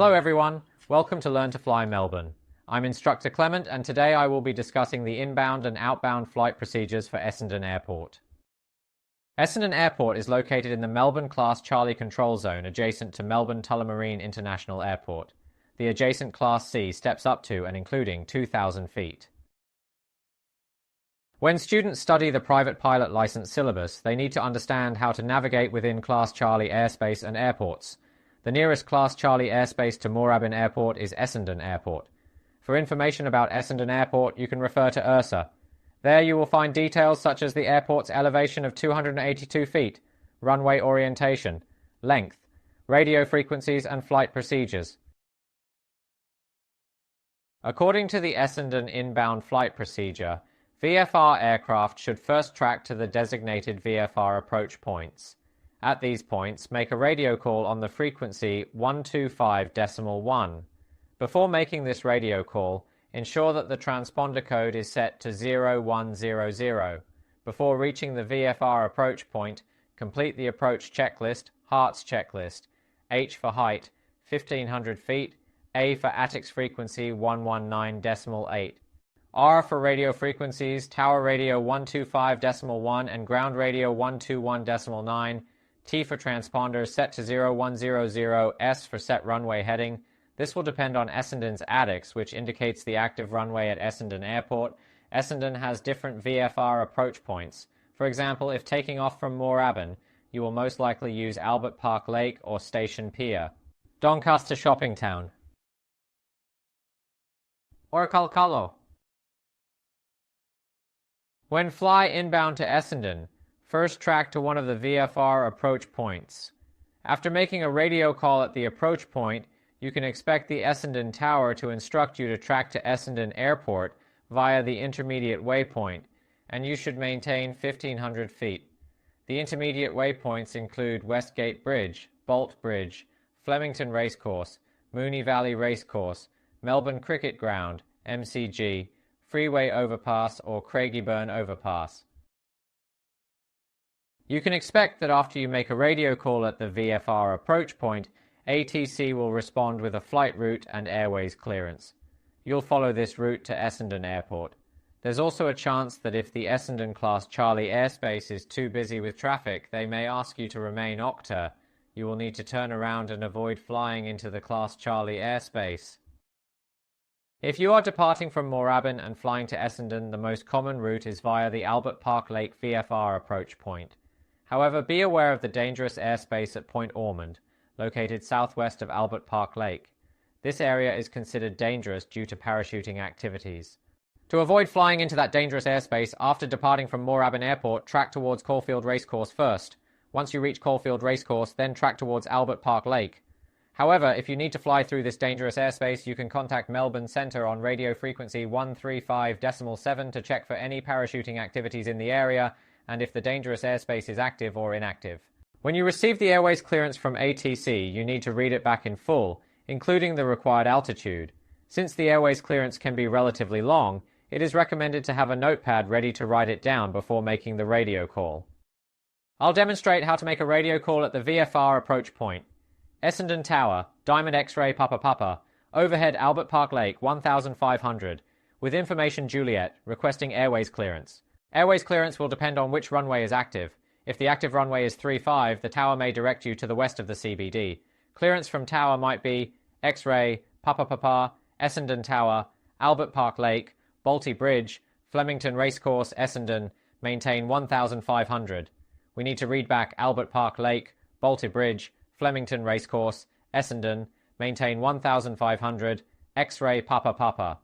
Hello everyone, welcome to Learn to Fly Melbourne. I'm instructor Clement and today I will be discussing the inbound and outbound flight procedures for Essendon Airport. Essendon Airport is located in the Melbourne Class Charlie control zone adjacent to Melbourne Tullamarine International Airport. The adjacent Class C steps up to and including 2,000 feet. When students study the private pilot licence syllabus, they need to understand how to navigate within Class Charlie airspace and airports. The nearest Class Charlie airspace to Moorabbin Airport is Essendon Airport. For information about Essendon Airport, you can refer to ERSA. There you will find details such as the airport's elevation of 282 feet, runway orientation, length, radio frequencies and flight procedures. According to the Essendon inbound flight procedure, VFR aircraft should first track to the designated VFR approach points. At these points, make a radio call on the frequency 125.1. Before making this radio call, ensure that the transponder code is set to 0100. Before reaching the VFR approach point, complete the approach checklist, Hart's checklist, H for height, 1500 feet, A for ATIX frequency 119.8. R for radio frequencies, tower radio 125.1 and ground radio 121.9, T for transponders set to 0100, S for set runway heading. This will depend on Essendon's ATIX, which indicates the active runway at Essendon Airport. Essendon has different VFR approach points. For example, if taking off from Moorabbin, you will most likely use Albert Park Lake or Station Pier. Doncaster Shopping Town. Or Kalkalo. When fly inbound to Essendon, first track to one of the VFR approach points. After making a radio call at the approach point, you can expect the Essendon Tower to instruct you to track to Essendon Airport via the intermediate waypoint, and you should maintain 1,500 feet. The intermediate waypoints include Westgate Bridge, Bolt Bridge, Flemington Racecourse, Moonee Valley Racecourse, Melbourne Cricket Ground, MCG, Freeway Overpass or Craigieburn Overpass. You can expect that after you make a radio call at the VFR approach point, ATC will respond with a flight route and airways clearance. You'll follow this route to Essendon Airport. There's also a chance that if the Essendon Class Charlie airspace is too busy with traffic, they may ask you to remain OCTA. You will need to turn around and avoid flying into the Class Charlie airspace. If you are departing from Moorabbin and flying to Essendon, the most common route is via the Albert Park Lake VFR approach point. However, be aware of the dangerous airspace at Point Ormond, located southwest of Albert Park Lake. This area is considered dangerous due to parachuting activities. To avoid flying into that dangerous airspace, after departing from Moorabbin Airport, track towards Caulfield Racecourse first. Once you reach Caulfield Racecourse, then track towards Albert Park Lake. However, if you need to fly through this dangerous airspace, you can contact Melbourne Centre on radio frequency 135.7 to check for any parachuting activities in the area and if the dangerous airspace is active or inactive. When you receive the airways clearance from ATC, you need to read it back in full, including the required altitude. Since the airways clearance can be relatively long, it is recommended to have a notepad ready to write it down before making the radio call. I'll demonstrate how to make a radio call at the VFR approach point. Essendon Tower, Diamond X-ray Papa Papa, overhead Albert Park Lake 1500, with information Juliet, requesting airways clearance. Airways clearance will depend on which runway is active. If the active runway is 35, the tower may direct you to the west of the CBD. Clearance from tower might be X-ray, Papa Papa, Essendon Tower, Albert Park Lake, Bolte Bridge, Flemington Racecourse, Essendon, maintain 1500. We need to read back Albert Park Lake, Bolte Bridge, Flemington Racecourse, Essendon, maintain 1500, X-ray Papa Papa.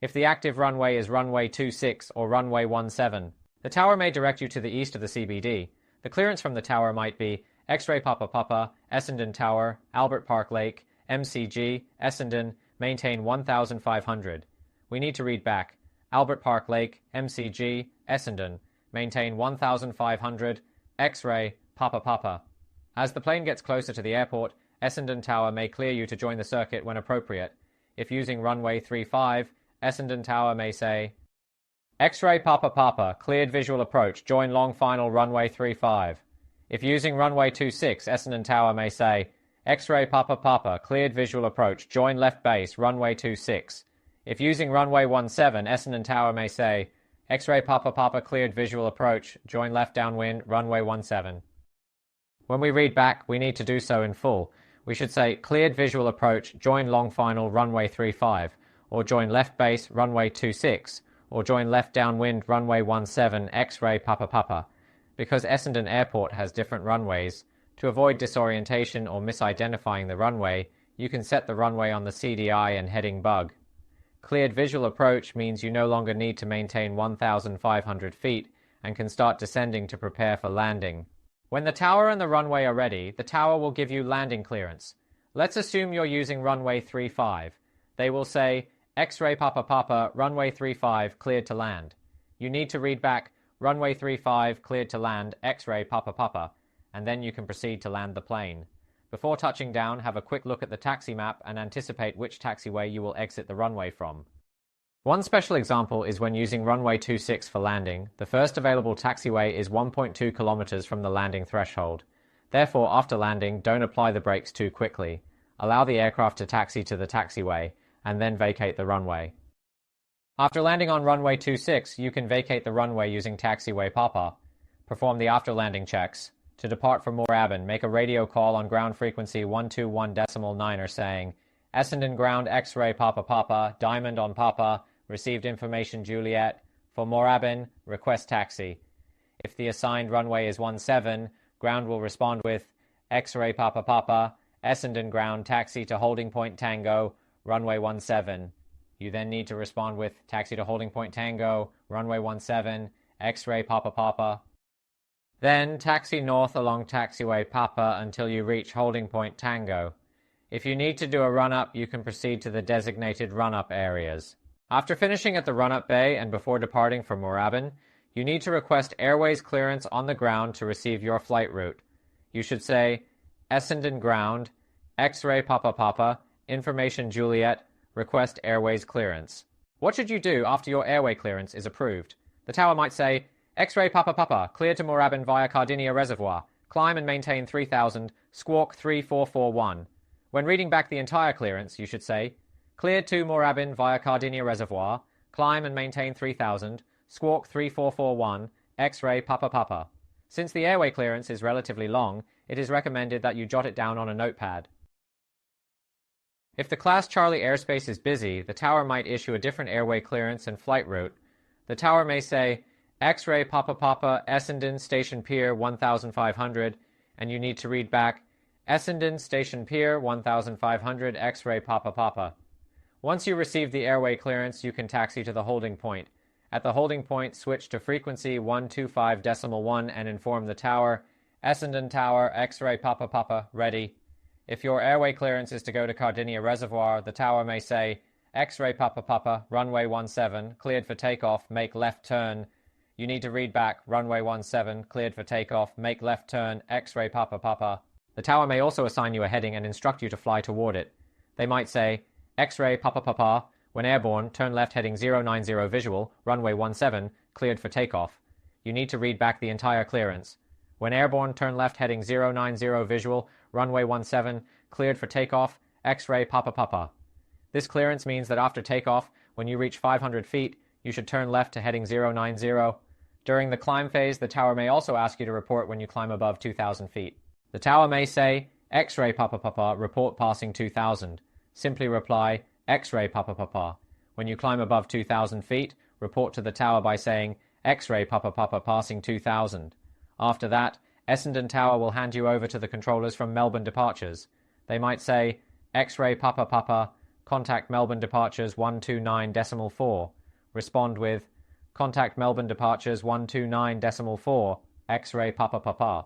If the active runway is runway 26 or runway 17, the tower may direct you to the east of the CBD. The clearance from the tower might be X-ray Papa Papa, Essendon Tower, Albert Park Lake, MCG, Essendon, maintain 1500. We need to read back Albert Park Lake, MCG, Essendon, maintain 1500, X-ray Papa Papa. As the plane gets closer to the airport, Essendon Tower may clear you to join the circuit when appropriate. If using runway 35, Essendon Tower may say, X-ray Papa Papa, cleared visual approach, join long final runway 35. If using runway 26, Essendon Tower may say, X-ray Papa Papa, cleared visual approach, join left base, runway 26. If using runway 17, Essendon Tower may say, X-ray Papa Papa, cleared visual approach, join left downwind, runway 17. When we read back, we need to do so in full. We should say, cleared visual approach, join long final, runway 35, or join left base, runway 26, or join left downwind, runway 17, X-ray Papa Papa. Because Essendon Airport has different runways, to avoid disorientation or misidentifying the runway, you can set the runway on the CDI and heading bug. Cleared visual approach means you no longer need to maintain 1,500 feet and can start descending to prepare for landing. When the tower and the runway are ready, the tower will give you landing clearance. Let's assume you're using runway 35. They will say, X-ray Papa Papa, runway 35, cleared to land. You need to read back, runway 35, cleared to land, X-ray Papa Papa, and then you can proceed to land the plane. Before touching down, have a quick look at the taxi map and anticipate which taxiway you will exit the runway from. One special example is when using runway 26 for landing. The first available taxiway is 1.2 kilometers from the landing threshold. Therefore, after landing, don't apply the brakes too quickly. Allow the aircraft to taxi to the taxiway, and then vacate the runway. After landing on runway 26, you can vacate the runway using taxiway Papa. Perform the after-landing checks. To depart from Moorabbin, make a radio call on ground frequency 121.9 saying, Essendon ground X-ray Papa Papa, Diamond on Papa, received information Juliet. For Moorabbin, request taxi. If the assigned runway is 17, ground will respond with X-ray Papa Papa, Essendon ground taxi to holding point Tango, runway 17. You then need to respond with taxi to holding point Tango, runway 17, X-ray Papa Papa. Then taxi north along taxiway Papa until you reach holding point Tango. If you need to do a run-up, you can proceed to the designated run-up areas. After finishing at the run-up bay and before departing from Moorabbin, you need to request airways clearance on the ground to receive your flight route. You should say, Essendon ground, X-ray Papa Papa, information Juliet, request airways clearance. What should you do after your airway clearance is approved? The tower might say, X-ray Papa Papa, clear to Moorabbin via Cardinia Reservoir, climb and maintain 3000, squawk 3441. When reading back the entire clearance, you should say, cleared to Moorabbin via Cardinia Reservoir, climb and maintain 3000, squawk 3441, X-ray Papa Papa. Since the airway clearance is relatively long, it is recommended that you jot it down on a notepad. If the Class Charlie airspace is busy, the tower might issue a different airway clearance and flight route. The tower may say, X-ray Papa Papa, Essendon Station Pier 1500, and you need to read back, Essendon Station Pier 1500, X-ray Papa Papa. Once you receive the airway clearance, you can taxi to the holding point. At the holding point, switch to frequency 125.1 and inform the tower, Essendon Tower, X-ray Papa Papa, ready. If your airway clearance is to go to Cardinia Reservoir, the tower may say, X-ray Papa Papa, runway 17, cleared for takeoff, make left turn. You need to read back, runway 17, cleared for takeoff, make left turn, X-ray Papa Papa. The tower may also assign you a heading and instruct you to fly toward it. They might say, X-ray Papa Papa, when airborne, turn left heading 090 visual, runway 17, cleared for takeoff. You need to read back the entire clearance. When airborne, turn left heading 090 visual, runway 17, cleared for takeoff, X-ray Papa Papa. This clearance means that after takeoff, when you reach 500 feet, you should turn left to heading 090. During the climb phase, the tower may also ask you to report when you climb above 2,000 feet. The tower may say, X-ray Papa Papa, report passing 2,000. Simply reply, X-ray Papa Papa. When you climb above 2,000 feet, report to the tower by saying, X-ray Papa Papa passing 2,000. After that, Essendon Tower will hand you over to the controllers from Melbourne Departures. They might say, X-ray Papa Papa, contact Melbourne Departures 129.4. Respond with, contact Melbourne Departures 129.4, X-ray Papa Papa.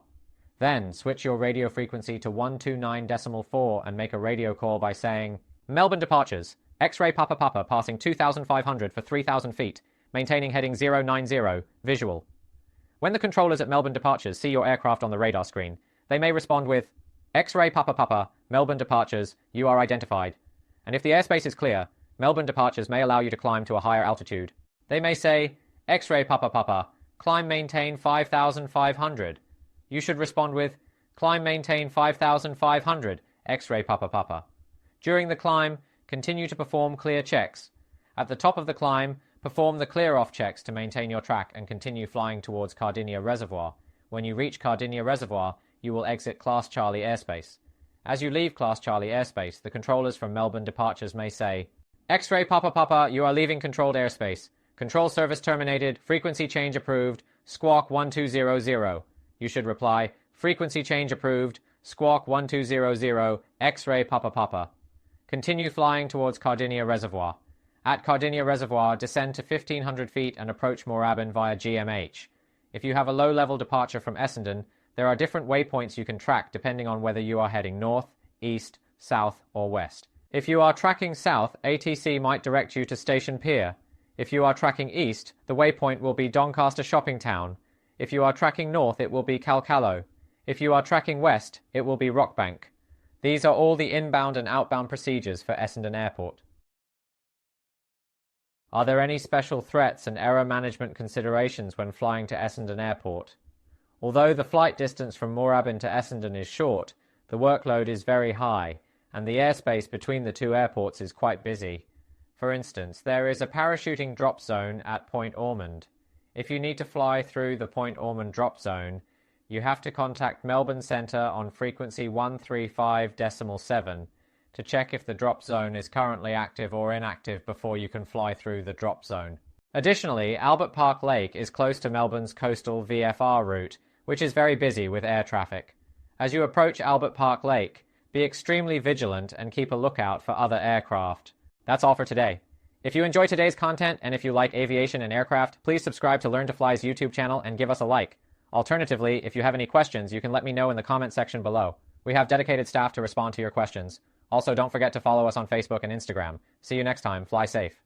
Then, switch your radio frequency to 129.4 and make a radio call by saying, Melbourne Departures, X-ray Papa Papa passing 2,500 for 3,000 feet, maintaining heading 090, visual. When the controllers at Melbourne Departures see your aircraft on the radar screen, they may respond with, X-ray Papa Papa, Melbourne Departures, you are identified. And if the airspace is clear, Melbourne Departures may allow you to climb to a higher altitude. They may say, X-ray Papa Papa, climb maintain 5,500. You should respond with, climb maintain 5,500, X-ray Papa Papa. During the climb, continue to perform clear checks. At the top of the climb, perform the clear-off checks to maintain your track and continue flying towards Cardinia Reservoir. When you reach Cardinia Reservoir, you will exit Class Charlie airspace. As you leave Class Charlie airspace, the controllers from Melbourne departures may say, X-ray Papa Papa, you are leaving controlled airspace. Control service terminated, frequency change approved, squawk 1200. You should reply, frequency change approved, squawk 1200, X-ray Papa Papa. Continue flying towards Cardinia Reservoir. At Cardinia Reservoir, descend to 1500 feet and approach Moorabbin via GMH. If you have a low-level departure from Essendon, there are different waypoints you can track depending on whether you are heading north, east, south, or west. If you are tracking south, ATC might direct you to Station Pier. If you are tracking east, the waypoint will be Doncaster Shopping Town. If you are tracking north, it will be Calcalo. If you are tracking west, it will be Rockbank. These are all the inbound and outbound procedures for Essendon Airport. Are there any special threats and error management considerations when flying to Essendon Airport? Although the flight distance from Moorabbin to Essendon is short, the workload is very high, and the airspace between the two airports is quite busy. For instance, there is a parachuting drop zone at Point Ormond. If you need to fly through the Point Ormond drop zone, you have to contact Melbourne Centre on frequency 135.7 to check if the drop zone is currently active or inactive before you can fly through the drop zone. Additionally, Albert Park Lake is close to Melbourne's coastal VFR route, which is very busy with air traffic. As you approach Albert Park Lake, be extremely vigilant and keep a lookout for other aircraft. That's all for today. If you enjoy today's content and if you like aviation and aircraft, please subscribe to Learn to Fly's YouTube channel and give us a like. Alternatively, if you have any questions, you can let me know in the comment section below. We have dedicated staff to respond to your questions. Also, don't forget to follow us on Facebook and Instagram. See you next time. Fly safe.